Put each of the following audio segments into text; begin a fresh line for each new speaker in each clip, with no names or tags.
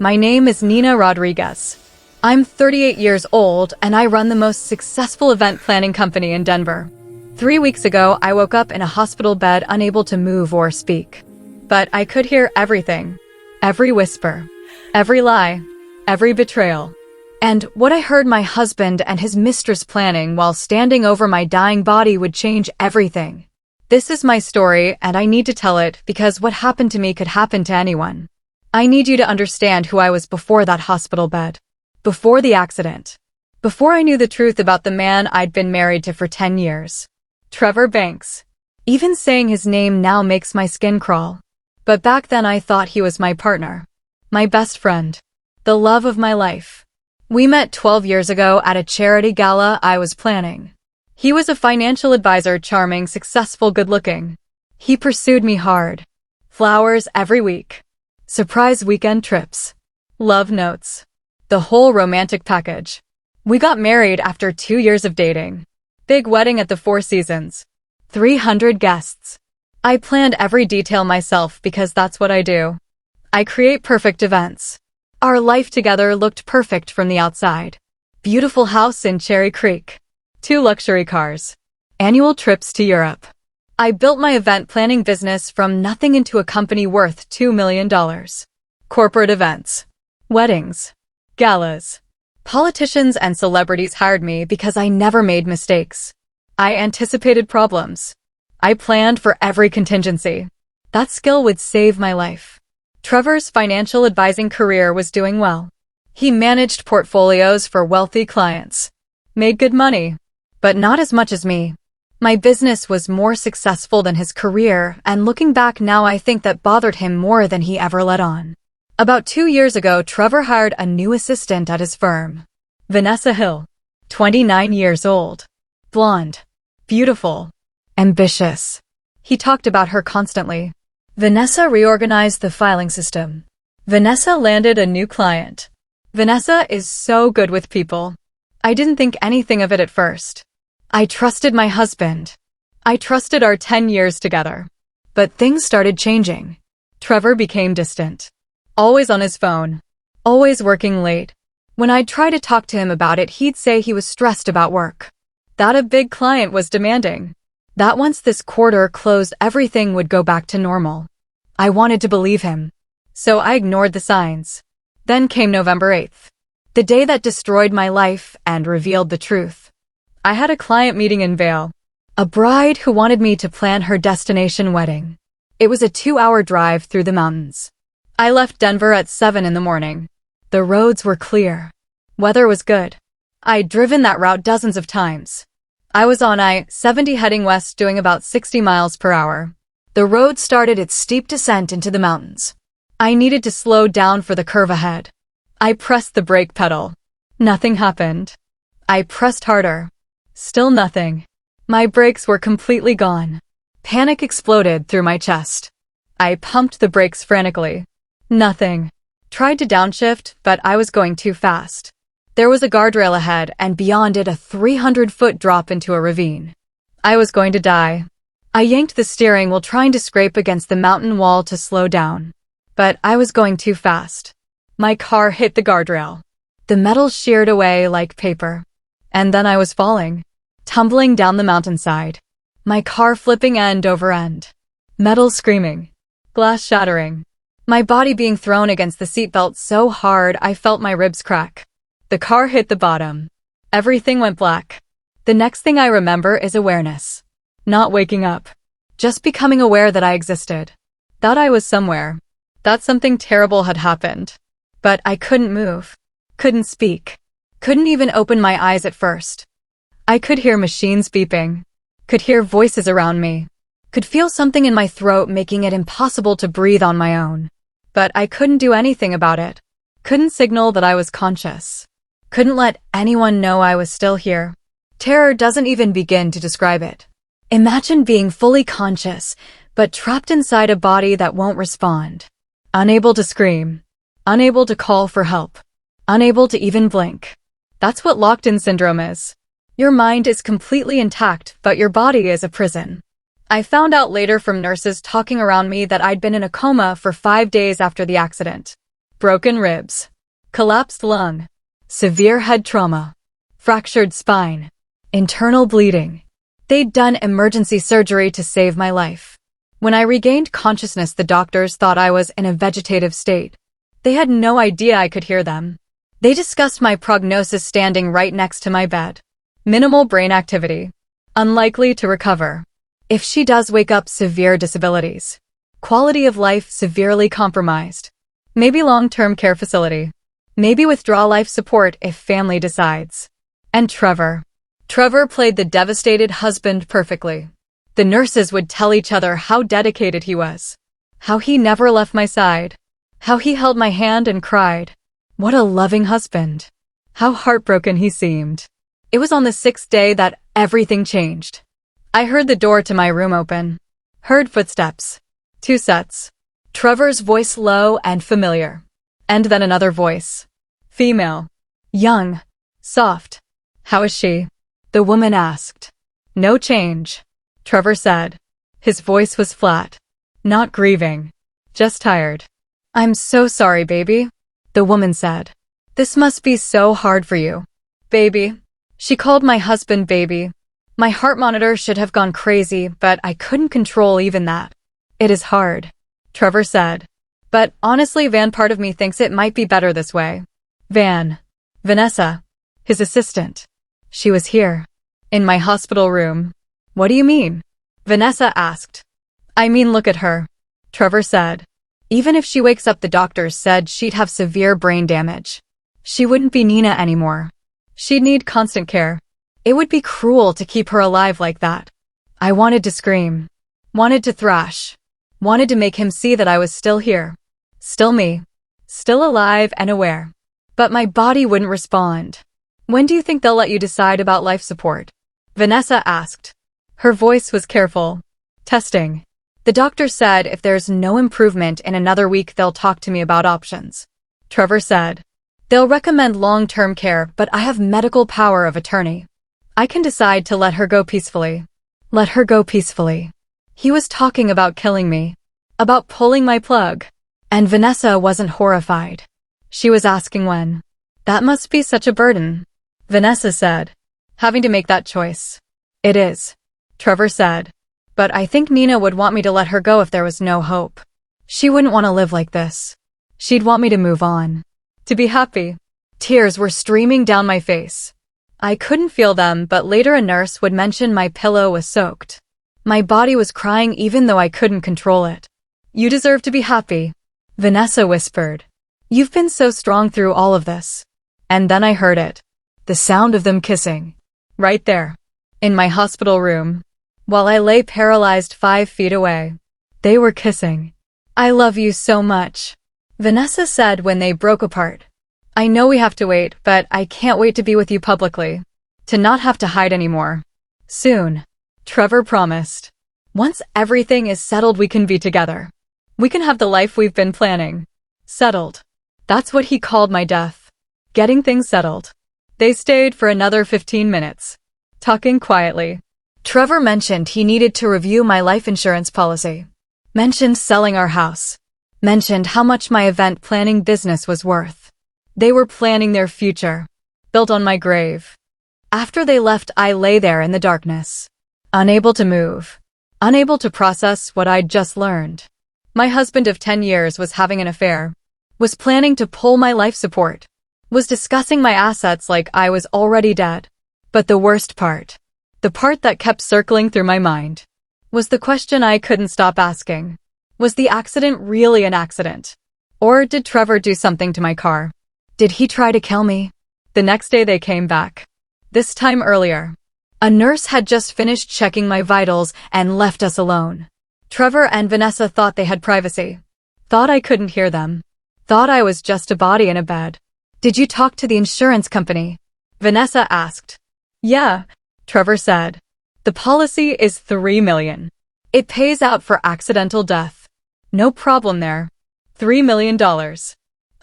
My name is Nina Rodriguez. I'm 38 years old and I run the most successful event planning company in Denver. 3 weeks ago, I woke up in a hospital bed unable to move or speak. But I could hear everything. Every whisper. Every lie. Every betrayal. And what I heard my husband and his mistress planning while standing over my dying body would change everything. This is my story and I need to tell it because what happened to me could happen to anyone. I need you to understand who I was before that hospital bed. Before the accident. Before I knew the truth about the man I'd been married to for 10 years. Trevor Banks. Even saying his name now makes my skin crawl. But back then I thought he was my partner. My best friend. The love of my life. We met 12 years ago at a charity gala I was planning. He was a financial advisor, charming, successful, good-looking. He pursued me hard. Flowers every week. Surprise weekend trips. Love notes. The whole romantic package. We got married after 2 years of dating. Big wedding at the Four Seasons. 300 guests. I planned every detail myself because that's what I do. I create perfect events. Our life together looked perfect from the outside. Beautiful house in Cherry Creek. 2 luxury cars. Annual trips to Europe. I built my event planning business from nothing into a company worth $2 million. Corporate events. Weddings. Galas. Politicians and celebrities hired me because I never made mistakes. I anticipated problems. I planned for every contingency. That skill would save my life. Trevor's financial advising career was doing well. He managed portfolios for wealthy clients. Made good money. But not as much as me. My business was more successful than his career, and looking back now I think that bothered him more than he ever let on. About 2 years ago, Trevor hired a new assistant at his firm. Vanessa Hill. 29 years old. Blonde. Beautiful. Ambitious. He talked about her constantly. Vanessa reorganized the filing system. Vanessa landed a new client. Vanessa is so good with people. I didn't think anything of it at first. I trusted my husband. I trusted our 10 years together. But things started changing. Trevor became distant. Always on his phone. Always working late. When I'd try to talk to him about it, he'd say he was stressed about work. That a big client was demanding. That once this quarter closed, everything would go back to normal. I wanted to believe him. So I ignored the signs. Then came November 8th. The day that destroyed my life and revealed the truth. I had a client meeting in Vail. A bride who wanted me to plan her destination wedding. It was a 2-hour drive through the mountains. I left Denver at 7 in the morning. The roads were clear. Weather was good. I'd driven that route dozens of times. I was on I-70 heading west doing about 60 miles per hour. The road started its steep descent into the mountains. I needed to slow down for the curve ahead. I pressed the brake pedal. Nothing happened. I pressed harder. Still nothing. My brakes were completely gone. Panic exploded through my chest. I pumped the brakes frantically. Nothing. Tried to downshift, but I was going too fast. There was a guardrail ahead, and beyond it a 300-foot drop into a ravine. I was going to die. I yanked the steering wheel trying to scrape against the mountain wall to slow down. But I was going too fast. My car hit the guardrail. The metal sheared away like paper. And then I was falling. Tumbling down the mountainside. My car flipping end over end. Metal screaming. Glass shattering. My body being thrown against the seatbelt so hard I felt my ribs crack. The car hit the bottom. Everything went black. The next thing I remember is awareness. Not waking up. Just becoming aware that I existed. That I was somewhere. That something terrible had happened. But I couldn't move. Couldn't speak. Couldn't even open my eyes at first. I could hear machines beeping. Could hear voices around me. Could feel something in my throat making it impossible to breathe on my own. But I couldn't do anything about it. Couldn't signal that I was conscious. Couldn't let anyone know I was still here. Terror doesn't even begin to describe it. Imagine being fully conscious, but trapped inside a body that won't respond. Unable to scream. Unable to call for help. Unable to even blink. That's what locked-in syndrome is. Your mind is completely intact, but your body is a prison. I found out later from nurses talking around me that I'd been in a coma for 5 days after the accident. broken ribs, collapsed lung, severe head trauma, fractured spine, internal bleeding. They'd done emergency surgery to save my life. When I regained consciousness, the doctors thought I was in a vegetative state. They had no idea I could hear them. They discussed my prognosis standing right next to my bed. Minimal brain activity. Unlikely to recover. If she does wake up, severe disabilities. Quality of life severely compromised. Maybe long-term care facility. Maybe withdraw life support if family decides. And Trevor. Trevor played the devastated husband perfectly. The nurses would tell each other how dedicated he was. How he never left my side. How he held my hand and cried. What a loving husband. How heartbroken he seemed. It was on the 6th day that everything changed. I heard the door to my room open. Heard footsteps. 2 sets. Trevor's voice low and familiar. And then another voice. Female. Young. Soft. How is she? The woman asked. No change. Trevor said. His voice was flat. Not grieving. Just tired. I'm so sorry, baby. The woman said. This must be so hard for you. Baby. She called my husband baby. My heart monitor should have gone crazy, but I couldn't control even that. It is hard. Trevor said. But honestly, Van, part of me thinks it might be better this way. Vanessa. His assistant. She was here. In my hospital room. What do you mean? Vanessa asked. I mean, look at her. Trevor said. Even if she wakes up, the doctors said she'd have severe brain damage. She wouldn't be Nina anymore. She'd need constant care. It would be cruel to keep her alive like that. I wanted to scream. Wanted to thrash. Wanted to make him see that I was still here. Still me. Still alive and aware. But my body wouldn't respond. When do you think they'll let you decide about life support? Vanessa asked. Her voice was careful. Testing. The doctor said if there's no improvement in another week, they'll talk to me about options. Trevor said. They'll recommend long-term care, but I have medical power of attorney. I can decide to let her go peacefully. Let her go peacefully. He was talking about killing me. About pulling my plug. And Vanessa wasn't horrified. She was asking when. That must be such a burden. Vanessa said. Having to make that choice. It is. Trevor said. But I think Nina would want me to let her go if there was no hope. She wouldn't want to live like this. She'd want me to move on. To be happy. Tears were streaming down my face. I couldn't feel them, but later a nurse would mention my pillow was soaked. My body was crying even though I couldn't control it. You deserve to be happy. Vanessa whispered. You've been so strong through all of this. And then I heard it. The sound of them kissing. Right there. In my hospital room. While I lay paralyzed 5 feet away. They were kissing. I love you so much. Vanessa said when they broke apart. I know we have to wait, but I can't wait to be with you publicly. To not have to hide anymore. Soon. Trevor promised. Once everything is settled, we can be together. We can have the life we've been planning. Settled. That's what he called my death. Getting things settled. They stayed for another 15 minutes. Talking quietly. Trevor mentioned he needed to review my life insurance policy. Mentioned selling our house. Mentioned how much my event planning business was worth. They were planning their future. Built on my grave. After they left, I lay there in the darkness. Unable to move. Unable to process what I'd just learned. My husband of 10 years was having an affair. Was planning to pull my life support. Was discussing my assets like I was already dead. But the worst part. The part that kept circling through my mind. Was the question I couldn't stop asking. Was the accident really an accident? Or did Trevor do something to my car? Did he try to kill me? The next day they came back. This time earlier. A nurse had just finished checking my vitals and left us alone. Trevor and Vanessa thought they had privacy. Thought I couldn't hear them. Thought I was just a body in a bed. Did you talk to the insurance company? Vanessa asked. Yeah, Trevor said. The policy is $3 million. It pays out for accidental death. No problem there. $3 million.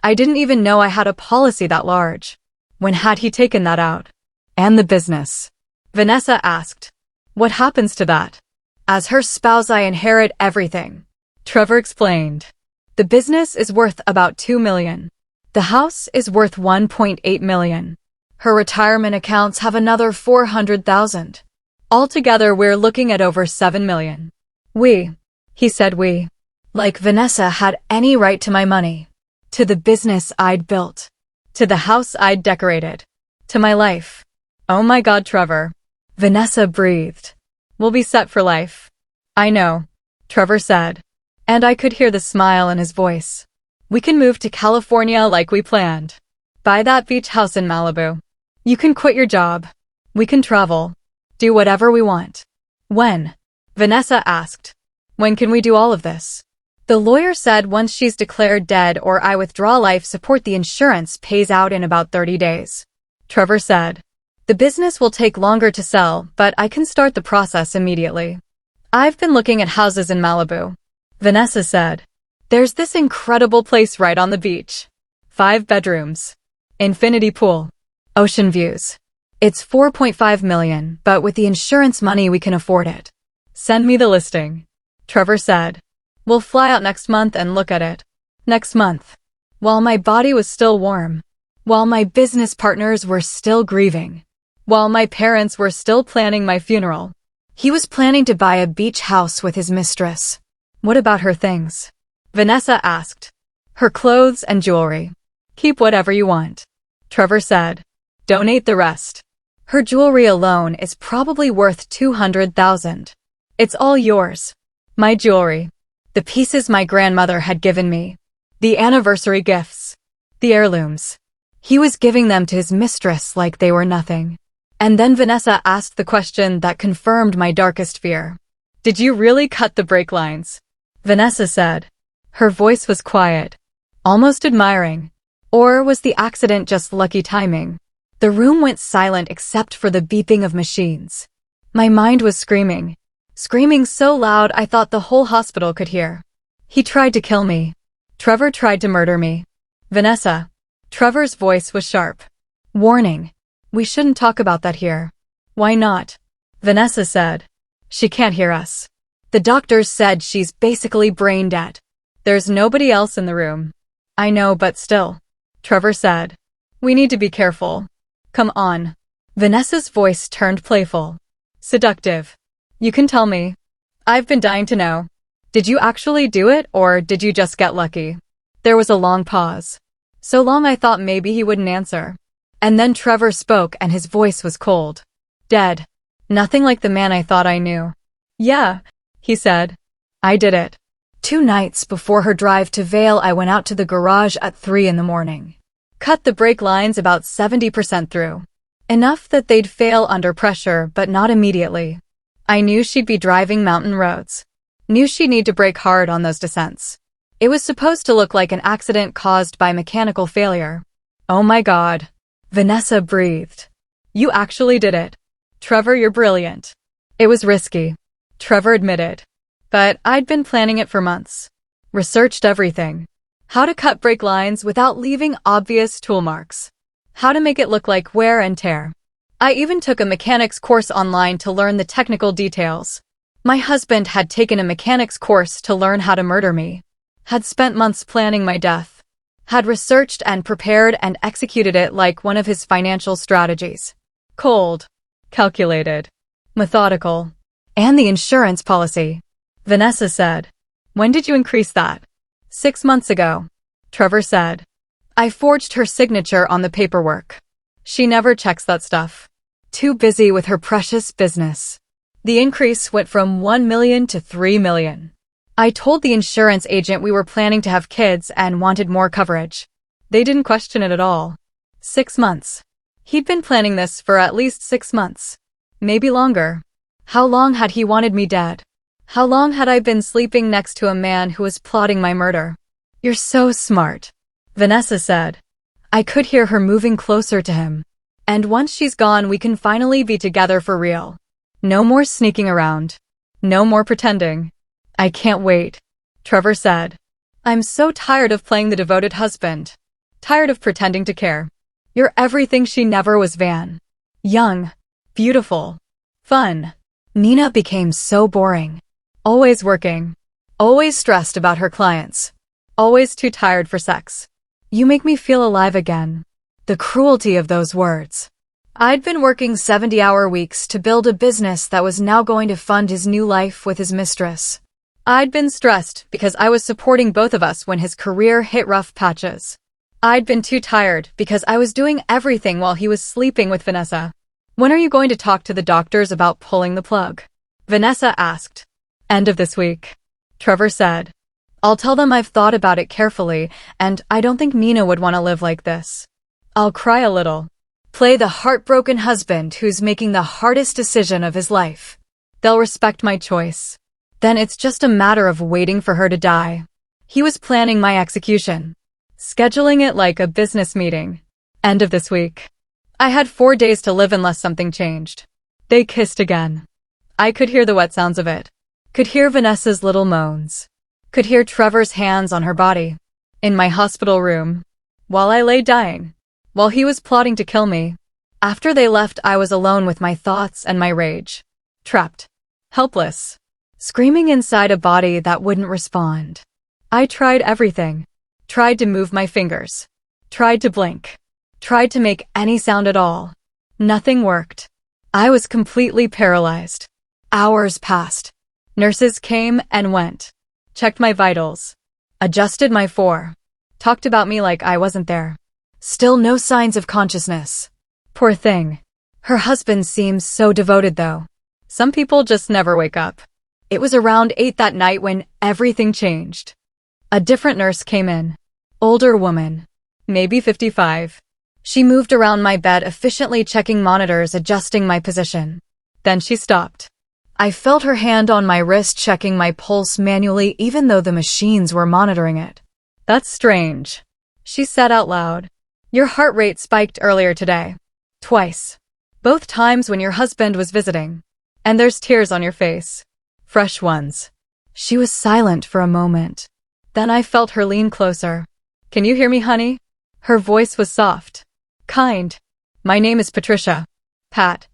I didn't even know I had a policy that large. When had he taken that out? And the business? Vanessa asked. What happens to that? As her spouse, I inherit everything. Trevor explained. The business is worth about $2 million. The house is worth $1.8 million. Her retirement accounts have another $400,000. Altogether, we're looking at over $7 million. He said we. Like Vanessa had any right to my money. To the business I'd built. To the house I'd decorated. To my life. Oh my God, Trevor. Vanessa breathed. We'll be set for life. I know, Trevor said. And I could hear the smile in his voice. We can move to California like we planned. Buy that beach house in Malibu. You can quit your job. We can travel. Do whatever we want. When? Vanessa asked. When can we do all of this? The lawyer said once she's declared dead or I withdraw life support, the insurance pays out in about 30 days. Trevor said. The business will take longer to sell, but I can start the process immediately. I've been looking at houses in Malibu. Vanessa said. There's this incredible place right on the beach. 5 bedrooms. Infinity pool. Ocean views. It's $4.5 million, but with the insurance money we can afford it. Send me the listing. Trevor said. We'll fly out next month and look at it. Next month. While my body was still warm. While my business partners were still grieving. While my parents were still planning my funeral. He was planning to buy a beach house with his mistress. What about her things? Vanessa asked. Her clothes and jewelry. Keep whatever you want. Trevor said. Donate the rest. Her jewelry alone is probably worth $200,000. It's all yours. My jewelry. The pieces my grandmother had given me. The anniversary gifts. The heirlooms. He was giving them to his mistress like they were nothing. And then Vanessa asked the question that confirmed my darkest fear. Did you really cut the brake lines? Vanessa said. Her voice was quiet. Almost admiring. Or was the accident just lucky timing? The room went silent except for the beeping of machines. My mind was screaming. Screaming so loud I thought the whole hospital could hear. He tried to kill me. Trevor tried to murder me. Vanessa. Trevor's voice was sharp. Warning. We shouldn't talk about that here. Why not? Vanessa said. She can't hear us. The doctors said she's basically brain dead. There's nobody else in the room. I know, but still. Trevor said. We need to be careful. Come on. Vanessa's voice turned playful. Seductive. You can tell me. I've been dying to know. Did you actually do it, or did you just get lucky? There was a long pause. So long I thought maybe he wouldn't answer. And then Trevor spoke and his voice was cold. Dead. Nothing like the man I thought I knew. Yeah, he said. I did it. 2 nights before her drive to Vail, I went out to the garage at 3 in the morning. Cut the brake lines about 70% through. Enough that they'd fail under pressure, but not immediately. I knew she'd be driving mountain roads. Knew she'd need to brake hard on those descents. It was supposed to look like an accident caused by mechanical failure. Oh my God. Vanessa breathed. You actually did it. Trevor, you're brilliant. It was risky. Trevor admitted. But I'd been planning it for months. Researched everything. How to cut brake lines without leaving obvious tool marks. How to make it look like wear and tear. I even took a mechanics course online to learn the technical details. My husband had taken a mechanics course to learn how to murder me. Had spent months planning my death. Had researched and prepared and executed it like one of his financial strategies. Cold. Calculated. Methodical. And the insurance policy. Vanessa said. When did you increase that? 6 months ago. Trevor said. I forged her signature on the paperwork. She never checks that stuff. Too busy with her precious business. The increase went from 1 million to 3 million. I told the insurance agent we were planning to have kids and wanted more coverage. They didn't question it at all. 6 months. He'd been planning this for at least 6 months. Maybe longer. How long had he wanted me dead? How long had I been sleeping next to a man who was plotting my murder? You're so smart. Vanessa said. I could hear her moving closer to him. And once she's gone, we can finally be together for real. No more sneaking around. No more pretending. I can't wait. Trevor said. I'm so tired of playing the devoted husband. Tired of pretending to care. You're everything she never was, Van. Young. Beautiful. Fun. Nina became so boring. Always working. Always stressed about her clients. Always too tired for sex. You make me feel alive again. The cruelty of those words. I'd been working 70-hour weeks to build a business that was now going to fund his new life with his mistress. I'd been stressed because I was supporting both of us when his career hit rough patches. I'd been too tired because I was doing everything while he was sleeping with Vanessa. When are you going to talk to the doctors about pulling the plug? Vanessa asked. End of this week. Trevor said. I'll tell them I've thought about it carefully, and I don't think Nina would want to live like this. I'll cry a little. Play the heartbroken husband who's making the hardest decision of his life. They'll respect my choice. Then it's just a matter of waiting for her to die. He was planning my execution. Scheduling it like a business meeting. End of this week. I had 4 days to live unless something changed. They kissed again. I could hear the wet sounds of it. Could hear Vanessa's little moans. Could hear Trevor's hands on her body. In my hospital room. While I lay dying. While he was plotting to kill me. After they left, I was alone with my thoughts and my rage. Trapped. Helpless. Screaming inside a body that wouldn't respond. I tried everything. Tried to move my fingers. Tried to blink. Tried to make any sound at all. Nothing worked. I was completely paralyzed. Hours passed. Nurses came and went. Checked my vitals. Adjusted my talked about me like I wasn't there. Still no signs of consciousness. Poor thing. Her husband seems so devoted though. Some people just never wake up. It was around 8 that night when everything changed. A different nurse came in. Older woman. Maybe 55. She moved around my bed, efficiently checking monitors, adjusting my position. Then she stopped. I felt her hand on my wrist, checking my pulse manually even though the machines were monitoring it. That's strange. She said out loud. Your heart rate spiked earlier today. Twice. Both times when your husband was visiting. And there's tears on your face. Fresh ones. She was silent for a moment. Then I felt her lean closer. Can you hear me, honey? Her voice was soft. Kind. My name is Patricia. Pat.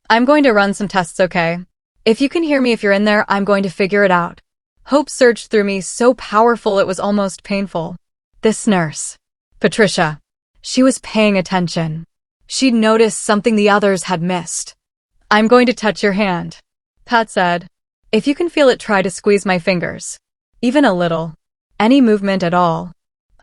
I'm going to run some tests, okay? If you can hear me if you're in there, I'm going to figure it out. Hope surged through me, so powerful it was almost painful. This nurse. Patricia. She was paying attention. She'd noticed something the others had missed. I'm going to touch your hand. Pat said. If you can feel it, try to squeeze my fingers. Even a little. Any movement at all.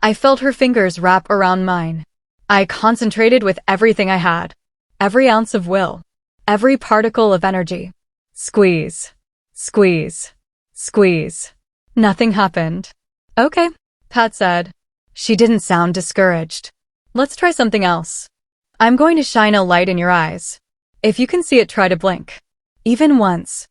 I felt her fingers wrap around mine. I concentrated with everything I had. Every ounce of will. Every particle of energy. Squeeze. Squeeze. Squeeze. Nothing happened. Okay, Pat said. She didn't sound discouraged. Let's try something else. I'm going to shine a light in your eyes. If you can see it, try to blink. Even once.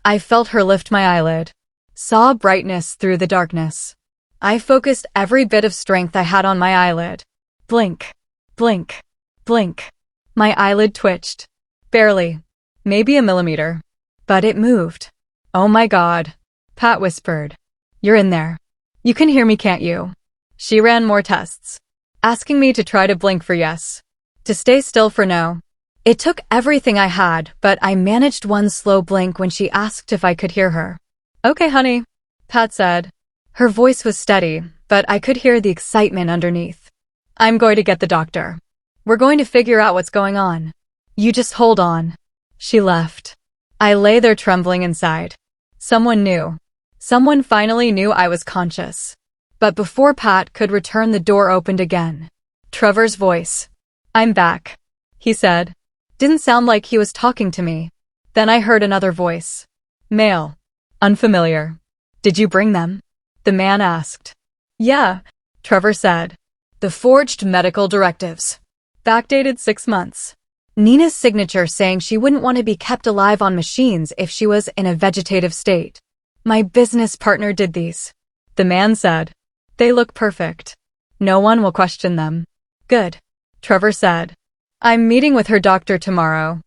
I felt her lift my eyelid. Saw brightness through the darkness. I focused every bit of strength I had on my eyelid. Blink. Blink. Blink. My eyelid twitched. Barely. Maybe a millimeter. But it moved. Oh my God. Pat whispered. You're in there. You can hear me, can't you? She ran more tests. Asking me to try to blink for yes. To stay still for no. It took everything I had, but I managed one slow blink when she asked if I could hear her. Okay, honey, Pat said. Her voice was steady, but I could hear the excitement underneath. I'm going to get the doctor. We're going to figure out what's going on. You just hold on. She left. I lay there trembling inside. Someone knew. Someone finally knew I was conscious. But before Pat could return, the door opened again. Trevor's voice. I'm back, he said. Didn't sound like he was talking to me. Then I heard another voice. Male. Unfamiliar. Did you bring them? The man asked. Yeah, Trevor said. The forged medical directives. Backdated 6 months. Nina's signature saying she wouldn't want to be kept alive on machines if she was in a vegetative state. My business partner did these. The man said. They look perfect. No one will question them. Good, Trevor said. I'm meeting with her doctor tomorrow.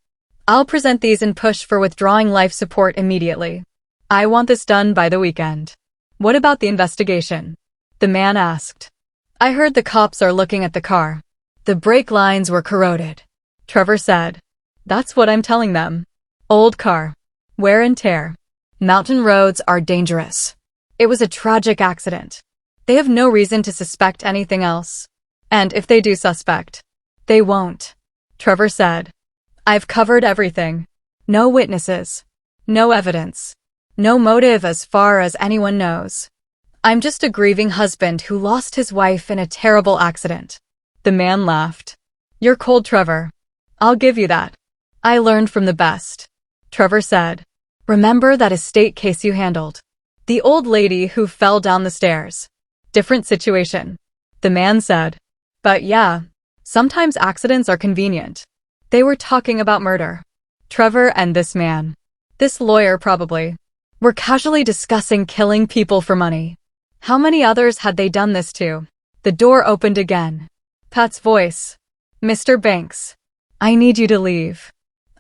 I'll present these and push for withdrawing life support immediately. I want this done by the weekend. What about the investigation? The man asked. I heard the cops are looking at the car. The brake lines were corroded. Trevor said. That's what I'm telling them. Old car. Wear and tear. Mountain roads are dangerous. It was a tragic accident. They have no reason to suspect anything else. And if they do suspect, they won't. Trevor said. I've covered everything. No witnesses. No evidence. No motive as far as anyone knows. I'm just a grieving husband who lost his wife in a terrible accident. The man laughed. You're cold, Trevor. I'll give you that. I learned from the best. Trevor said. Remember that estate case you handled? The old lady who fell down the stairs. Different situation. The man said. But yeah, sometimes accidents are convenient. They were talking about murder. Trevor and this man. This lawyer probably. Were casually discussing killing people for money. How many others had they done this to? The door opened again. Pat's voice. Mr. Banks. I need you to leave.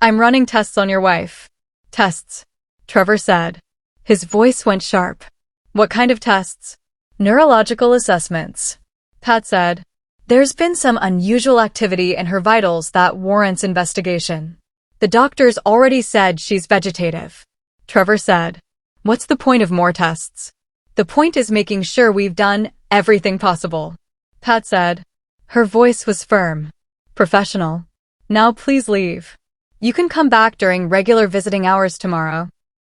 I'm running tests on your wife. Tests. Trevor said. His voice went sharp. What kind of tests? Neurological assessments. Pat said. There's been some unusual activity in her vitals that warrants investigation. The doctors already said she's vegetative. Trevor said. What's the point of more tests? The point is making sure we've done everything possible. Pat said. Her voice was firm. Professional. Now please leave. You can come back during regular visiting hours tomorrow.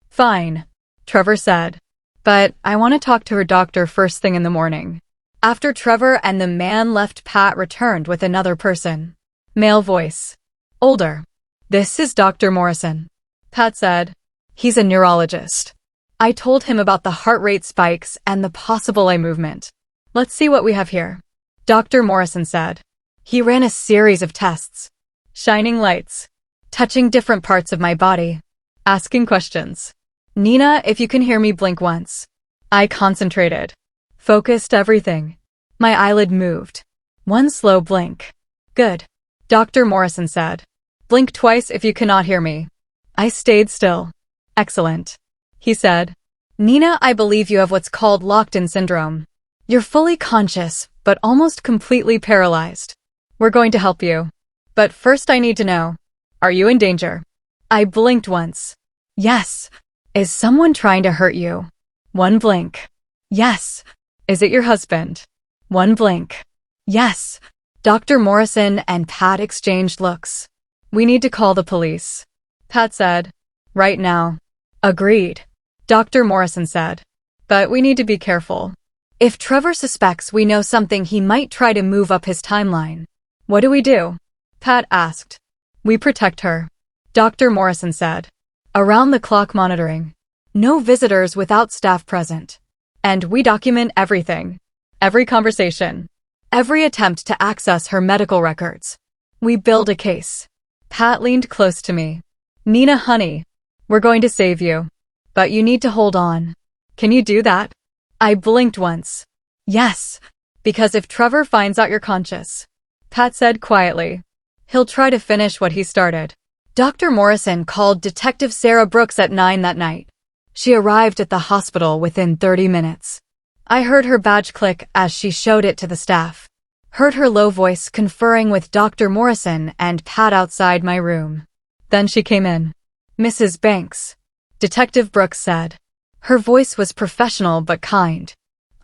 Fine. Trevor said. But I want to talk to her doctor first thing in the morning. After Trevor and the man left, Pat returned with another person. Male voice. Older. This is Dr. Morrison. Pat said. He's a neurologist. I told him about the heart rate spikes and the possible eye movement. Let's see what we have here. Dr. Morrison said. He ran a series of tests. Shining lights. Touching different parts of my body. Asking questions. Nina, if you can hear me, blink once. I concentrated. Focused everything. My eyelid moved. One slow blink. Good. Dr. Morrison said. Blink twice if you cannot hear me. I stayed still. Excellent. He said. Nina, I believe you have what's called locked-in syndrome. You're fully conscious, but almost completely paralyzed. We're going to help you. But first I need to know. Are you in danger? I blinked once. Yes. Is someone trying to hurt you? One blink. Yes. Is it your husband? One blink. Yes. Dr. Morrison and Pat exchanged looks. We need to call the police. Pat said. Right now. Agreed. Dr. Morrison said. But we need to be careful. If Trevor suspects we know something, he might try to move up his timeline. What do we do? Pat asked. We protect her. Dr. Morrison said. Around-the-clock monitoring. No visitors without staff present. And we document everything. Every conversation. Every attempt to access her medical records. We build a case. Pat leaned close to me. Nina, honey. We're going to save you. But you need to hold on. Can you do that? I blinked once. Yes. Because if Trevor finds out you're conscious, Pat said quietly, he'll try to finish what he started. Dr. Morrison called Detective Sarah Brooks at 9 that night. She arrived at the hospital within 30 minutes. I heard her badge click as she showed it to the staff. Heard her low voice conferring with Dr. Morrison and Pat outside my room. Then she came in. Mrs. Banks. Detective Brooks said. Her voice was professional but kind.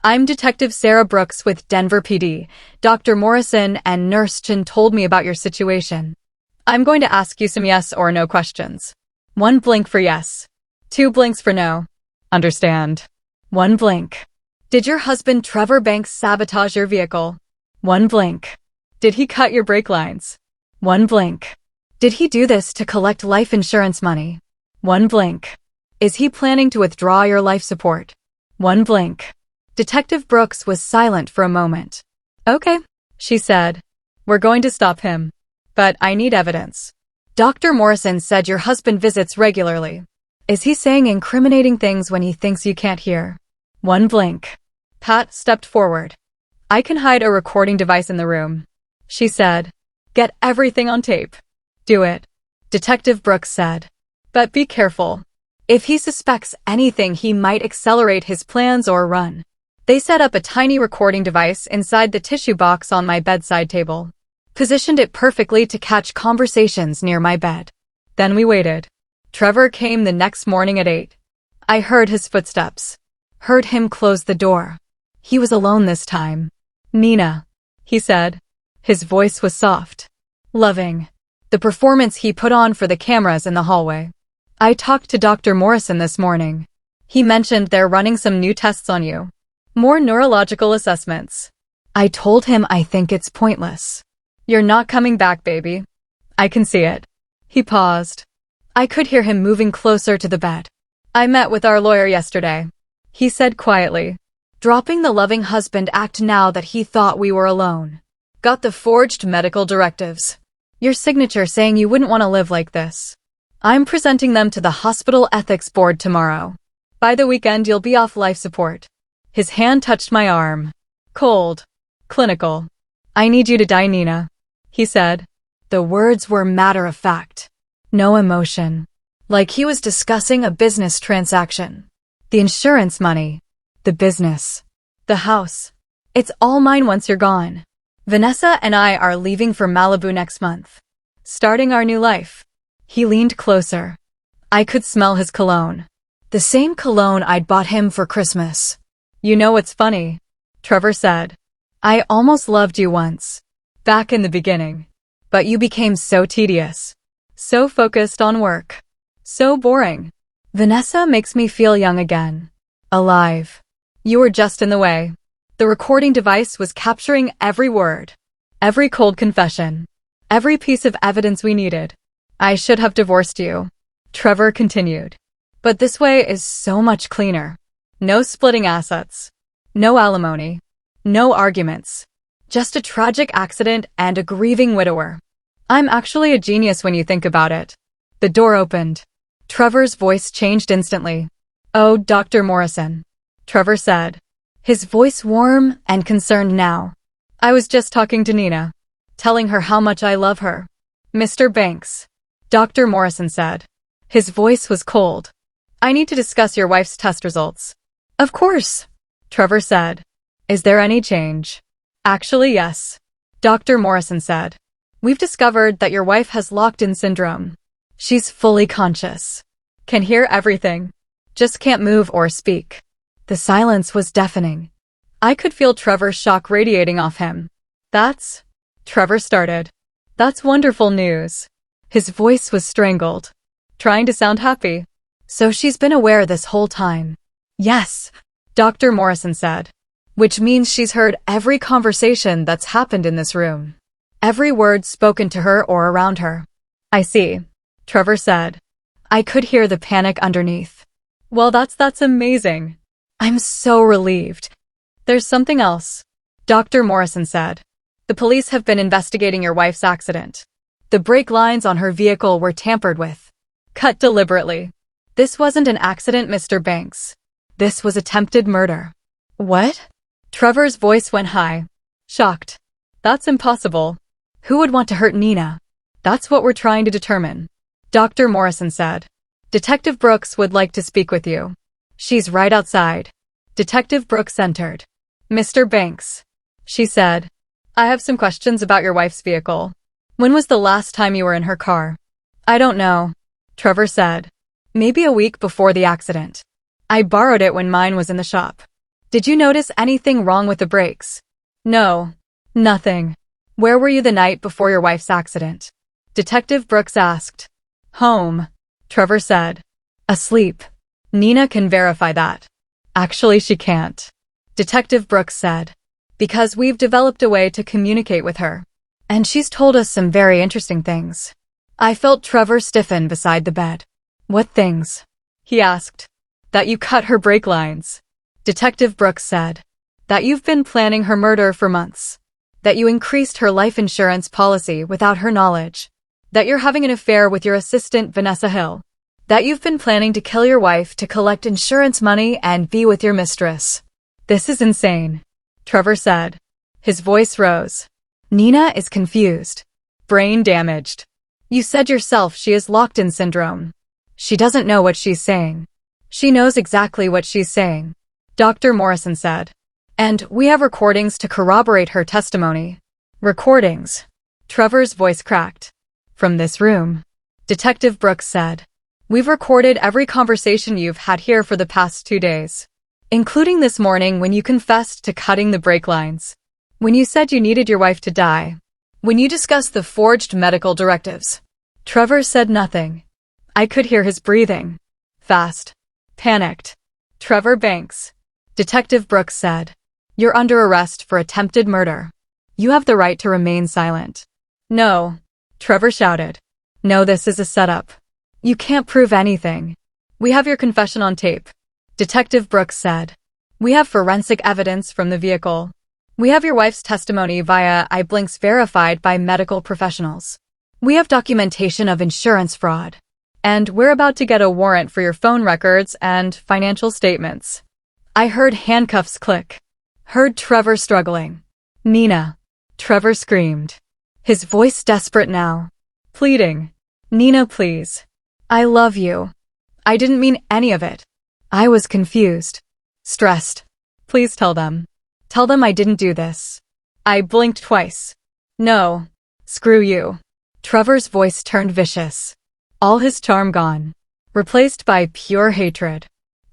I'm Detective Sarah Brooks with Denver PD. Dr. Morrison and Nurse Chin told me about your situation. I'm going to ask you some yes or no questions. One blink for yes. Two blinks for no. Understand. One blink. Did your husband Trevor Banks sabotage your vehicle? One blink. Did he cut your brake lines? One blink. Did he do this to collect life insurance money? One blink. Is he planning to withdraw your life support? One blink. Detective Brooks was silent for a moment. Okay, she said. We're going to stop him. But I need evidence. Dr. Morrison said your husband visits regularly. Is he saying incriminating things when he thinks you can't hear? One blink. Pat stepped forward. I can hide a recording device in the room. She said. Get everything on tape. Do it. Detective Brooks said. But be careful. If he suspects anything, he might accelerate his plans or run. They set up a tiny recording device inside the tissue box on my bedside table. Positioned it perfectly to catch conversations near my bed. Then we waited. Trevor came the next morning at 8. I heard his footsteps. Heard him close the door. He was alone this time. "Nina," he said. His voice was soft, loving. The performance he put on for the cameras in the hallway. "I talked to Dr. Morrison this morning. He mentioned they're running some new tests on you. More neurological assessments. I told him I think it's pointless. You're not coming back, baby. I can see it." He paused. I could hear him moving closer to the bed. "I met with our lawyer yesterday," he said quietly, dropping the loving husband act now that he thought we were alone. "Got the forged medical directives. Your signature saying you wouldn't want to live like this. I'm presenting them to the hospital ethics board tomorrow. By the weekend you'll be off life support." His hand touched my arm. Cold. Clinical. "I need you to die, Nina," he said. The words were matter of fact. No emotion. Like he was discussing a business transaction. The insurance money. The business. The house. "It's all mine once you're gone. Vanessa and I are leaving for Malibu next month. Starting our new life." He leaned closer. I could smell his cologne. The same cologne I'd bought him for Christmas. "You know what's funny?" Trevor said. "I almost loved you once. Back in the beginning. But you became so tedious. So focused on work. So boring. Vanessa makes me feel young again. Alive. You were just in the way." The recording device was capturing every word. Every cold confession. Every piece of evidence we needed. "I should have divorced you," Trevor continued. "But this way is so much cleaner. No splitting assets. No alimony. No arguments. Just a tragic accident and a grieving widower. I'm actually a genius when you think about it." The door opened. Trevor's voice changed instantly. "Oh, Dr. Morrison," Trevor said, his voice warm and concerned now. "I was just talking to Nina, telling her how much I love her." "Mr. Banks," Dr. Morrison said. His voice was cold. "I need to discuss your wife's test results." "Of course," Trevor said. "Is there any change?" "Actually, yes," Dr. Morrison said. "We've discovered that your wife has locked-in syndrome. She's fully conscious. Can hear everything. Just can't move or speak." The silence was deafening. I could feel Trevor's shock radiating off him. Trevor started. "That's wonderful news." His voice was strangled, trying to sound happy. "So she's been aware this whole time?" "Yes," Dr. Morrison said. "Which means she's heard every conversation that's happened in this room. Every word spoken to her or around her." "I see," Trevor said. I could hear the panic underneath. "Well, that's amazing. I'm so relieved." "There's something else," Dr. Morrison said. "The police have been investigating your wife's accident. The brake lines on her vehicle were tampered with. Cut deliberately. This wasn't an accident, Mr. Banks. This was attempted murder." "What?" Trevor's voice went high. Shocked. "That's impossible. Who would want to hurt Nina?" "That's what we're trying to determine," Dr. Morrison said. "Detective Brooks would like to speak with you. She's right outside." Detective Brooks entered. "Mr. Banks," she said, "I have some questions about your wife's vehicle. When was the last time you were in her car?" "I don't know," Trevor said. "Maybe a week before the accident. I borrowed it when mine was in the shop." "Did you notice anything wrong with the brakes?" "No. Nothing." "Where were you the night before your wife's accident?" Detective Brooks asked. "Home," Trevor said. "Asleep. Nina can verify that." "Actually, she can't," Detective Brooks said. "Because we've developed a way to communicate with her. And she's told us some very interesting things." I felt Trevor stiffen beside the bed. "What things?" he asked. "That you cut her brake lines," Detective Brooks said. "That you've been planning her murder for months. That you increased her life insurance policy without her knowledge. That you're having an affair with your assistant Vanessa Hill. That you've been planning to kill your wife to collect insurance money and be with your mistress." "This is insane," Trevor said. His voice rose. "Nina is confused. Brain damaged. You said yourself she has locked-in syndrome. She doesn't know what she's saying." "She knows exactly what she's saying," Dr. Morrison said. "And we have recordings to corroborate her testimony." "Recordings?" Trevor's voice cracked. "From this room," Detective Brooks said. "We've recorded every conversation you've had here for the past 2 days. including this morning when you confessed to cutting the brake lines, when you said you needed your wife to die, when you discussed the forged medical directives. Trevor said nothing. I could hear his breathing. Fast. Panicked. Trevor Banks. Detective Brooks said, "You're under arrest for attempted murder. You have the right to remain silent." "No," Trevor shouted. "No, this is a setup. You can't prove anything. We have your confession on tape," Detective Brooks said. "We have forensic evidence from the vehicle. We have your wife's testimony via iBlinks verified by medical professionals. We have documentation of insurance fraud. And we're about to get a warrant for your phone records and financial statements." I heard handcuffs click. Heard Trevor struggling. "Nina." Trevor screamed. His voice desperate now. Pleading. "Nina, please. I love you. I didn't mean any of it. I was confused. Stressed. Please tell them. Tell them I didn't do this." I blinked twice. "No. Screw you." Trevor's voice turned vicious. All his charm gone. Replaced by pure hatred.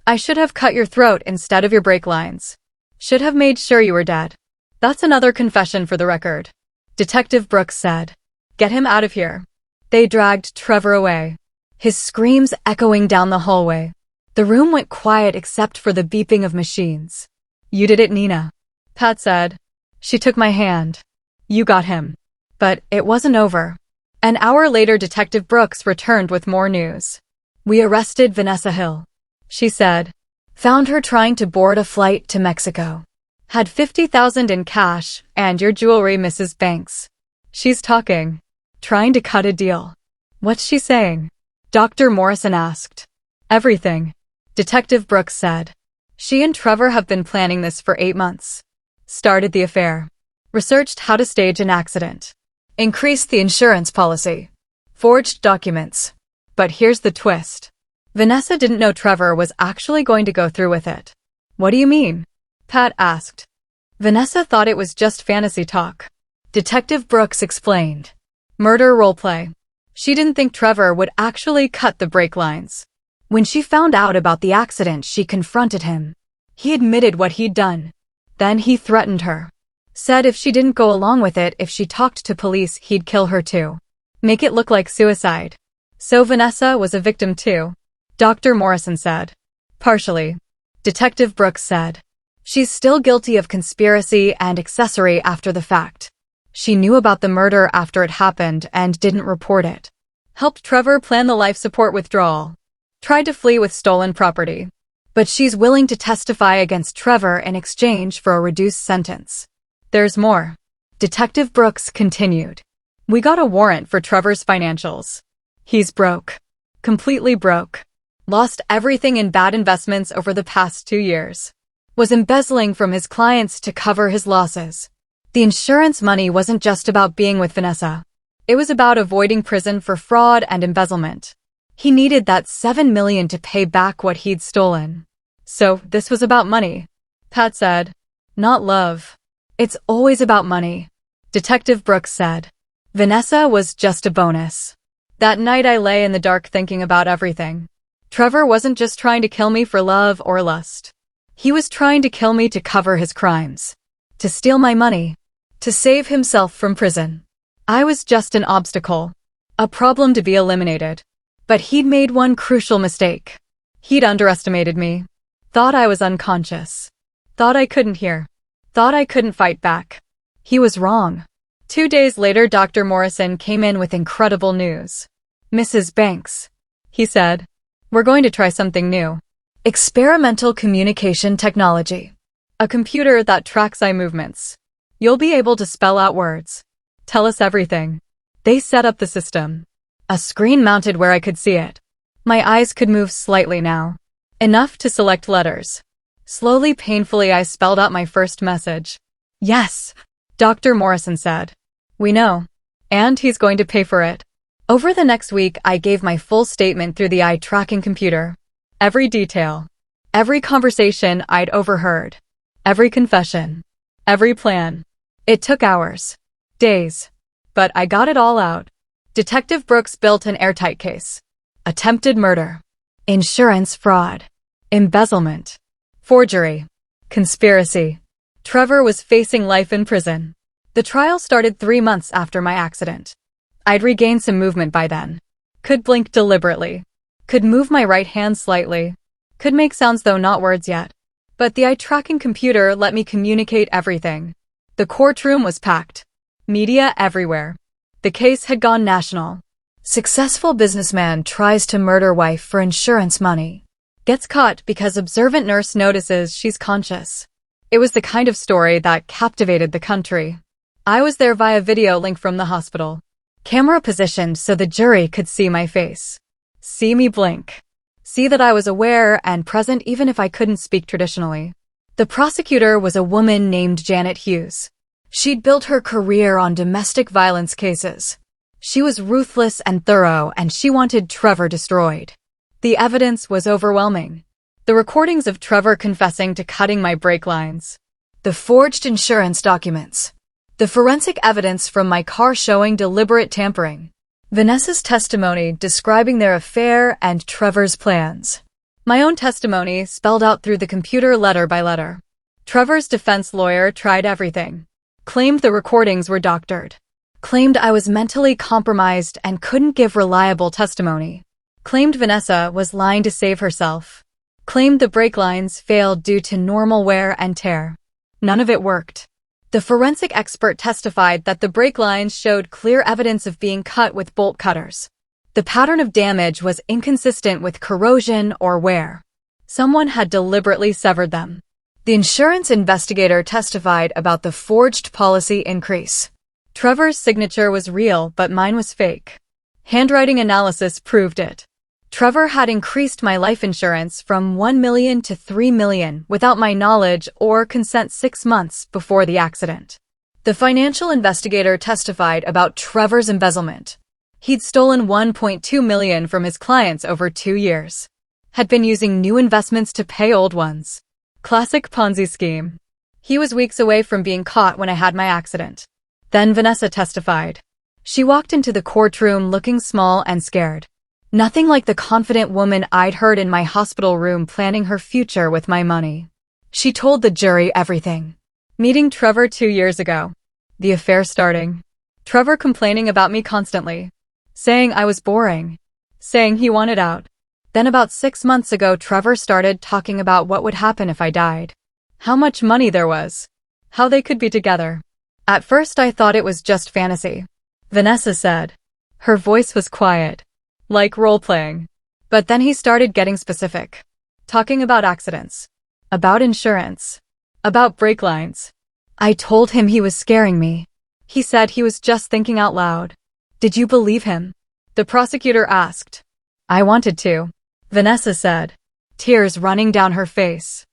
"I should have cut your throat instead of your brake lines. Should have made sure you were dead." "That's another confession for the record," Detective Brooks said. "Get him out of here." They dragged Trevor away, his screams echoing down the hallway. The room went quiet except for the beeping of machines. "You did it, Nina," Pat said. She took my hand. "You got him." But it wasn't over. An hour later, Detective Brooks returned with more news. "We arrested Vanessa Hill," she said. "Found her trying to board a flight to Mexico. Had $50,000 in cash and your jewelry, Mrs. Banks. She's talking. Trying to cut a deal." "What's she saying?" Dr. Morrison asked. "Everything," Detective Brooks said. "She and Trevor have been planning this for 8 months. Started the affair. Researched how to stage an accident. Increased the insurance policy. Forged documents. But here's the twist. Vanessa didn't know Trevor was actually going to go through with it." "What do you mean?" Pat asked. "Vanessa thought it was just fantasy talk," Detective Brooks explained. "Murder roleplay. She didn't think Trevor would actually cut the brake lines. When she found out about the accident, she confronted him. He admitted what he'd done. Then he threatened her. Said if she didn't go along with it, if she talked to police, he'd kill her too. Make it look like suicide. So Vanessa was a victim too," Dr. Morrison said. "Partially," Detective Brooks said. "She's still guilty of conspiracy and accessory after the fact. She knew about the murder after it happened and didn't report it. Helped Trevor plan the life support withdrawal. Tried to flee with stolen property. But she's willing to testify against Trevor in exchange for a reduced sentence." "There's more," Detective Brooks continued. "We got a warrant for Trevor's financials. He's broke. Completely broke. Lost everything in bad investments over the past 2 years. Was embezzling from his clients to cover his losses. The insurance money wasn't just about being with Vanessa. It was about avoiding prison for fraud and embezzlement. He needed that $7 million to pay back what he'd stolen. So this was about money," Pat said. "Not love. It's always about money," Detective Brooks said. "Vanessa was just a bonus. That night I lay in the dark thinking about everything. Trevor wasn't just trying to kill me for love or lust. He was trying to kill me to cover his crimes. To steal my money. To save himself from prison. I was just an obstacle. A problem to be eliminated. But he'd made one crucial mistake. He'd underestimated me. Thought I was unconscious. Thought I couldn't hear. Thought I couldn't fight back. He was wrong." 2 days later, Dr. Morrison came in with incredible news. "Mrs. Banks," he said, "we're going to try something new. Experimental communication technology. A computer that tracks eye movements. You'll be able to spell out words. Tell us everything." They set up the system. A screen mounted where I could see it. My eyes could move slightly now. Enough to select letters. Slowly, painfully, I spelled out my first message. "Yes," Dr. Morrison said. "We know. And he's going to pay for it." Over the next week, I gave my full statement through the eye tracking computer. Every detail. Every conversation I'd overheard. Every confession. Every plan. It took hours. Days. But I got it all out. Detective Brooks built an airtight case. Attempted murder. Insurance fraud. Embezzlement. Forgery. Conspiracy. Trevor was facing life in prison. The trial started 3 months after my accident. I'd regained some movement by then. Could blink deliberately. Could move my right hand slightly. Could make sounds though not words yet. But the eye-tracking computer let me communicate everything. The courtroom was packed. Media everywhere. The case had gone national. Successful businessman tries to murder wife for insurance money. Gets caught because observant nurse notices she's conscious. It was the kind of story that captivated the country. I was there via video link from the hospital. Camera positioned so the jury could see my face. See me blink. See that I was aware and present even if I couldn't speak traditionally. The prosecutor was a woman named Janet Hughes. She'd built her career on domestic violence cases. She was ruthless and thorough, and she wanted Trevor destroyed. The evidence was overwhelming. The recordings of Trevor confessing to cutting my brake lines. The forged insurance documents. The forensic evidence from my car showing deliberate tampering. Vanessa's testimony describing their affair and Trevor's plans. My own testimony spelled out through the computer letter by letter. Trevor's defense lawyer tried everything. Claimed the recordings were doctored. Claimed I was mentally compromised and couldn't give reliable testimony. Claimed Vanessa was lying to save herself. Claimed the brake lines failed due to normal wear and tear. None of it worked. The forensic expert testified that the brake lines showed clear evidence of being cut with bolt cutters. The pattern of damage was inconsistent with corrosion or wear. Someone had deliberately severed them. The insurance investigator testified about the forged policy increase. Trevor's signature was real, but mine was fake. Handwriting analysis proved it. Trevor had increased my life insurance from $1 million to $3 million without my knowledge or consent 6 months before the accident. The financial investigator testified about Trevor's embezzlement. He'd stolen $1.2 million from his clients over 2 years. Had been using new investments to pay old ones. Classic Ponzi scheme. He was weeks away from being caught when I had my accident. Then Vanessa testified. She walked into the courtroom looking small and scared. Nothing like the confident woman I'd heard in my hospital room planning her future with my money. She told the jury everything. Meeting Trevor 2 years ago. The affair starting. Trevor complaining about me constantly. Saying I was boring. Saying he wanted out. Then about 6 months ago, Trevor started talking about what would happen if I died. How much money there was. How they could be together. At first I thought it was just fantasy. Vanessa said. Her voice was quiet. Like role-playing. But then he started getting specific. Talking about accidents. About insurance. About brake lines. I told him he was scaring me. He said he was just thinking out loud. Did you believe him? The prosecutor asked. I wanted to. Vanessa said. Tears running down her face.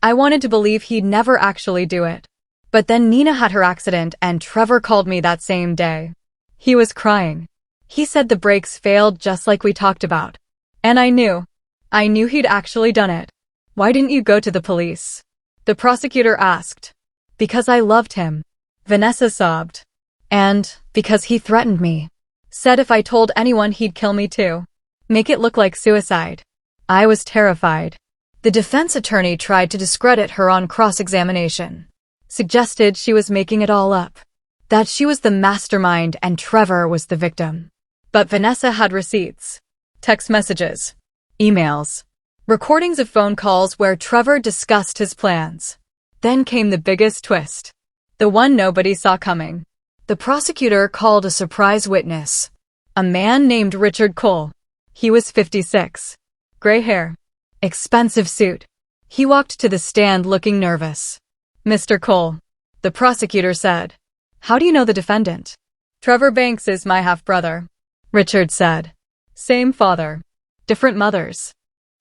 I wanted to believe he'd never actually do it. But then Nina had her accident and Trevor called me that same day. He was crying. He said the brakes failed just like we talked about. And I knew. He'd actually done it. Why didn't you go to the police? The prosecutor asked. Because I loved him. Vanessa sobbed. And because he threatened me. Said if I told anyone he'd kill me too. Make it look like suicide. I was terrified. The defense attorney tried to discredit her on cross-examination. Suggested she was making it all up. That she was the mastermind and Trevor was the victim. But Vanessa had receipts, text messages, emails, recordings of phone calls where Trevor discussed his plans. Then came the biggest twist. The one nobody saw coming. The prosecutor called a surprise witness. A man named Richard Cole. He was 56. Gray hair. Expensive suit. He walked to the stand looking nervous. Mr. Cole, the prosecutor said. How do you know the defendant? Trevor Banks is my half-brother. Richard said. Same father. Different mothers.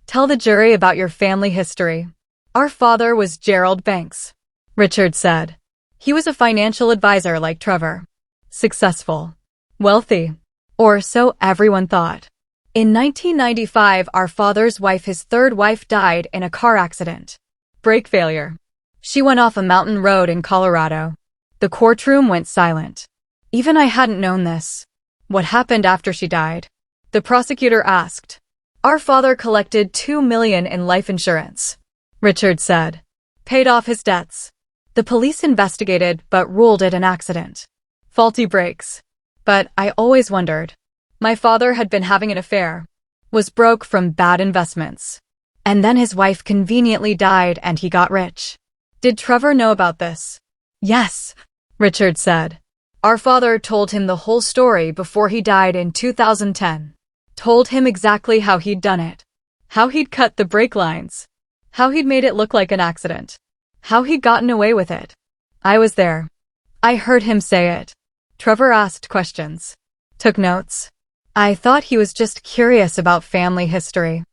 Tell the jury about your family history. Our father was Gerald Banks. Richard said. He was a financial advisor like Trevor. Successful. Wealthy. Or so everyone thought. In 1995, our father's wife, his third wife, died in a car accident. Brake failure. She went off a mountain road in Colorado. The courtroom went silent. Even I hadn't known this. What happened after she died? The prosecutor asked. Our father collected $2 million in life insurance. Richard said. Paid off his debts. The police investigated but ruled it an accident. Faulty brakes. But I always wondered. My father had been having an affair. Was broke from bad investments. And then his wife conveniently died and he got rich. Did Trevor know about this? Yes, Richard said. Our father told him the whole story before he died in 2010. Told him exactly how he'd done it. How he'd cut the brake lines. How he'd made it look like an accident. How he'd gotten away with it. I was there. I heard him say it. Trevor asked questions. Took notes. I thought he was just curious about family history.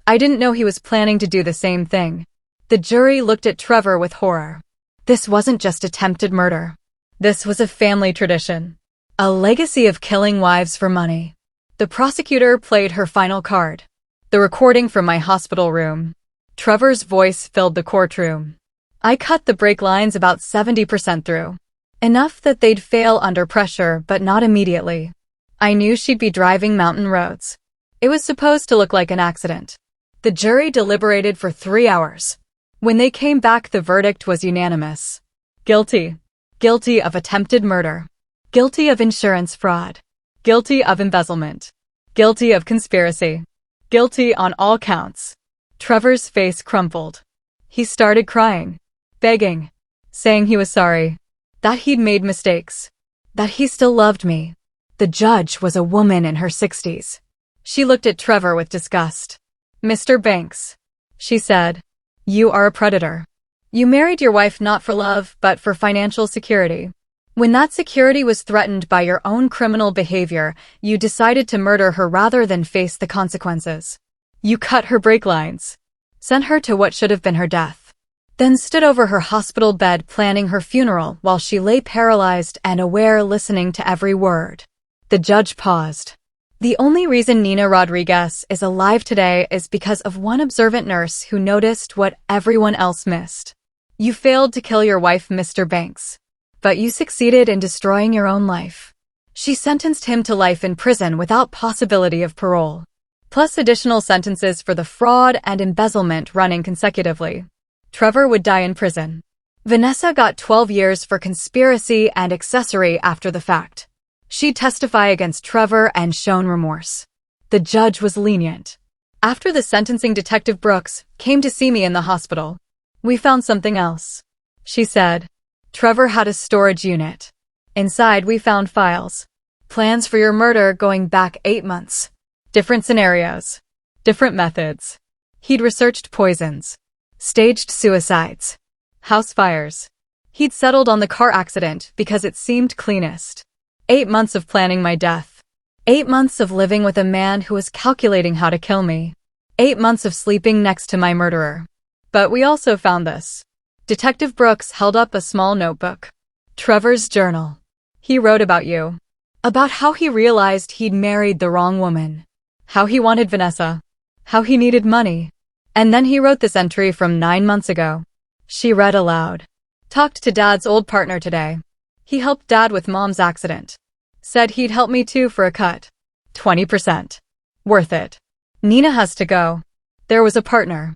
I didn't know he was planning to do the same thing. The jury looked at Trevor with horror. This wasn't just attempted murder. This was a family tradition. A legacy of killing wives for money. The prosecutor played her final card. The recording from my hospital room. Trevor's voice filled the courtroom. I cut the brake lines about 70% through. Enough that they'd fail under pressure, but not immediately. I knew she'd be driving mountain roads. It was supposed to look like an accident. The jury deliberated for 3 hours. When they came back, the verdict was unanimous. Guilty. Guilty of attempted murder. Guilty of insurance fraud. Guilty of embezzlement. Guilty of conspiracy. Guilty on all counts. Trevor's face crumpled. He started crying. Begging. Saying he was sorry. That he'd made mistakes. That he still loved me. The judge was a woman in her 60s. She looked at Trevor with disgust. Mr. Banks, she said, you are a predator. You married your wife not for love, but for financial security. When that security was threatened by your own criminal behavior, you decided to murder her rather than face the consequences. You cut her brake lines. Sent her to what should have been her death. Then stood over her hospital bed planning her funeral while she lay paralyzed and aware, listening to every word. The judge paused. The only reason Nina Rodriguez is alive today is because of one observant nurse who noticed what everyone else missed. You failed to kill your wife, Mr. Banks. But you succeeded in destroying your own life. She sentenced him to life in prison without possibility of parole. Plus additional sentences for the fraud and embezzlement running consecutively. Trevor would die in prison. Vanessa got 12 years for conspiracy and accessory after the fact. She'd testify against Trevor and shown remorse. The judge was lenient. After the sentencing, Detective Brooks came to see me in the hospital. We found something else, she said. Trevor had a storage unit. Inside we found files. Plans for your murder going back 8 months. Different scenarios. Different methods. He'd researched poisons. Staged suicides. House fires. He'd settled on the car accident because it seemed cleanest. 8 months of planning my death. 8 months of living with a man who was calculating how to kill me. 8 months of sleeping next to my murderer. But we also found this. Detective Brooks held up a small notebook. Trevor's journal. He wrote about you. About how he realized he'd married the wrong woman. How he wanted Vanessa. How he needed money. And then he wrote this entry from 9 months ago. She read aloud. Talked to Dad's old partner today. He helped Dad with Mom's accident. Said he'd help me too for a cut. 20%. Worth it. Nina has to go. There was a partner.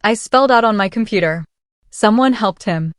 I spelled out on my computer. Someone helped him.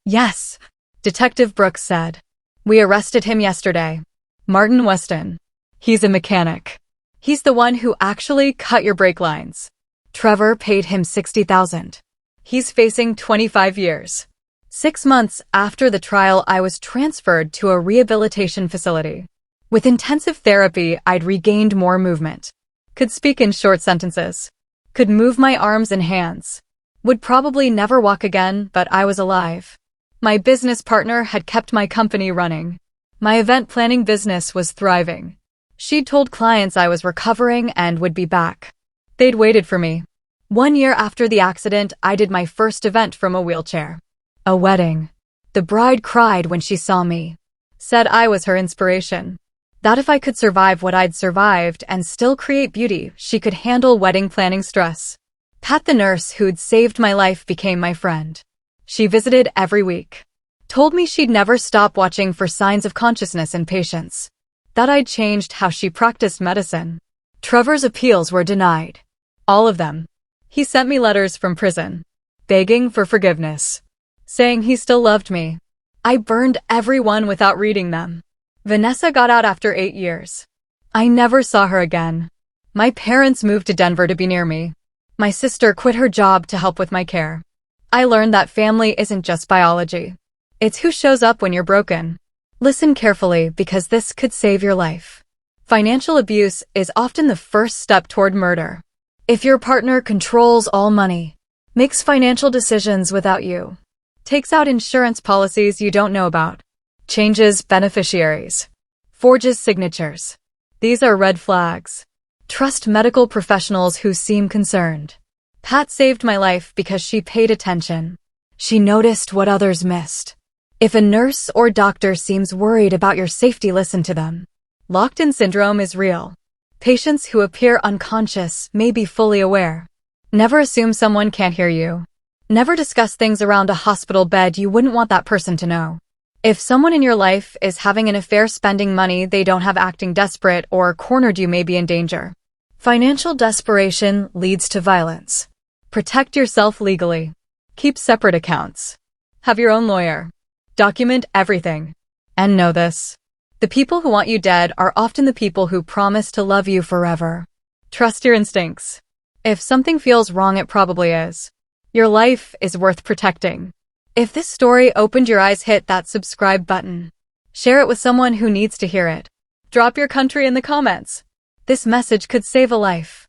Yes, Detective Brooks said. We arrested him yesterday. Martin Weston. He's a mechanic. He's the one who actually cut your brake lines. Trevor paid him $60,000. He's facing 25 years. 6 months after the trial, I was transferred to a rehabilitation facility. With intensive therapy, I'd regained more movement. Could speak in short sentences. Could move my arms and hands. Would probably never walk again, but I was alive. My business partner had kept my company running. My event planning business was thriving. She'd told clients I was recovering and would be back. They'd waited for me. 1 year after the accident, I did my first event from a wheelchair. A wedding. The bride cried when she saw me. Said I was her inspiration. That if I could survive what I'd survived and still create beauty, she could handle wedding planning stress. Pat, the nurse who'd saved my life, became my friend. She visited every week. Told me she'd never stop watching for signs of consciousness in patients. That I'd changed how she practiced medicine. Trevor's appeals were denied. All of them. He sent me letters from prison. begging for forgiveness, saying he still loved me. I burned everyone without reading them. Vanessa got out after 8 years. I never saw her again. My parents moved to Denver to be near me. My sister quit her job to help with my care. I learned that family isn't just biology. It's who shows up when you're broken. Listen carefully because this could save your life. Financial abuse is often the first step toward murder. If your partner controls all money, makes financial decisions without you, takes out insurance policies you don't know about, changes beneficiaries, forges signatures, these are red flags. Trust medical professionals who seem concerned. Pat saved my life because she paid attention. She noticed what others missed. If a nurse or doctor seems worried about your safety, listen to them. Locked-in syndrome is real. Patients who appear unconscious may be fully aware. Never assume someone can't hear you. Never discuss things around a hospital bed you wouldn't want that person to know. If someone in your life is having an affair, spending money they don't have, acting desperate, or cornered, you may be in danger. Financial desperation leads to violence. Protect yourself legally. Keep separate accounts. Have your own lawyer. Document everything. And know this: the people who want you dead are often the people who promise to love you forever. Trust your instincts. If something feels wrong, it probably is. Your life is worth protecting. If this story opened your eyes, hit that subscribe button. Share it with someone who needs to hear it. Drop your country in the comments. This message could save a life.